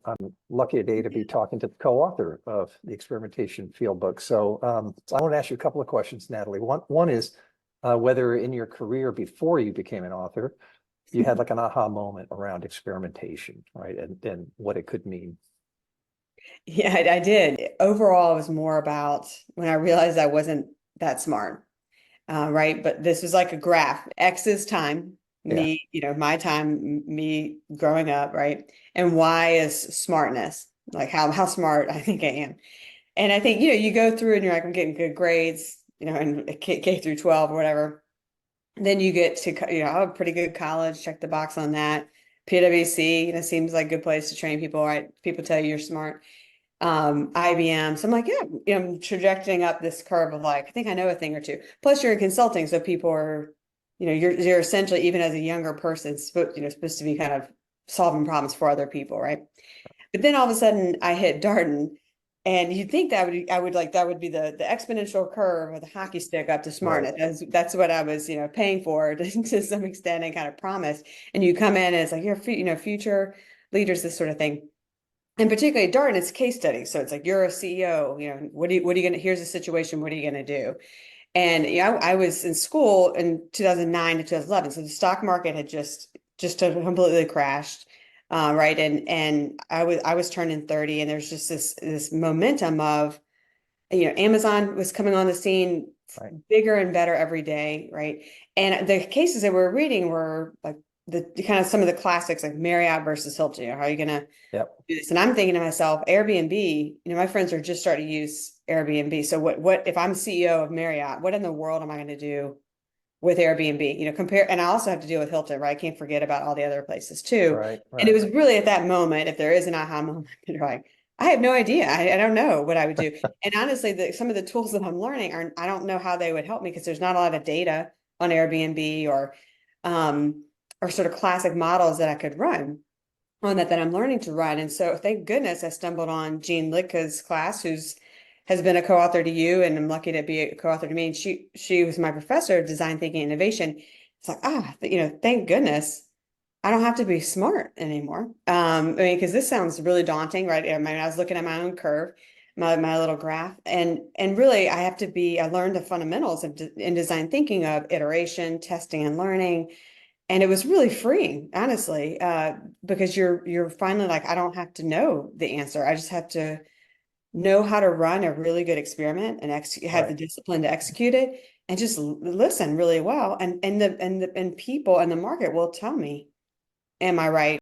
I'm lucky today to be talking to the co-author of the Experimentation field book. So I want to ask you a couple of questions, Natalie. One is whether in your career before you became an author, you had like an aha moment around experimentation, right? And what it could mean. Yeah, I did. Overall, it was more about when I realized I wasn't that smart, right? But this was like a graph. X is time, Yeah, me, my time, me growing up, right? And Y is smartness, like how smart I think I am. And I think, you go through and you're like, I'm getting good grades, in K through 12 or whatever. Then you get to, a pretty good college, check the box on that. PwC, seems like a good place to train people, right? People tell you you're smart. IBM. So I'm like, yeah, I'm trajecting up this curve of like, I think I know a thing or two. Plus you're in consulting. So people are, you're essentially, even as a younger person, supposed to be kind of solving problems for other people, right? But then all of a sudden I hit Darden, and you'd think that would be the exponential curve or the hockey stick up to right. smartness. That's what I was, paying for to some extent and kind of promised. And you come in and it's like, you're, future leaders, this sort of thing. And particularly Darden, it's case study. So it's like, you're a CEO, what are you gonna, here's a situation, what are you gonna do? And I was in school in 2009 to 2011. So the stock market had just completely crashed. Right. And I was turning 30, and there's just this momentum of, Amazon was coming on the scene Right. bigger and better every day, right? And the cases that we're reading were like the kind of some of the classics, like Marriott versus Hilton. How are you gonna Yep. do this? And I'm thinking to myself, Airbnb, my friends are just starting to use Airbnb. So what if I'm CEO of Marriott, what in the world am I going to do with Airbnb? Compare, and I also have to deal with Hilton, right? I can't forget about all the other places too. Right. And it Right. was really at that moment, if there is an aha moment, you're like, I have no idea. I don't know what I would do. And honestly, some of the tools that I'm learning I don't know how they would help me, because there's not a lot of data on Airbnb um, or sort of classic models that I could run on that I'm learning to run. And so thank goodness I stumbled on Jean Litka's class, who's has been a co-author to you, and I'm lucky to be a co-author to me. And she was my professor of design thinking and innovation. It's like, thank goodness I don't have to be smart anymore. Because this sounds really daunting, right? I was looking at my own curve, my little graph, and really I learned the fundamentals in design thinking of iteration, testing, and learning. And it was really freeing, honestly, because you're finally like, I don't have to know the answer. I just have to know how to run a really good experiment and have the Right. discipline to execute it, and just listen really well. And people and the market will tell me, am I right?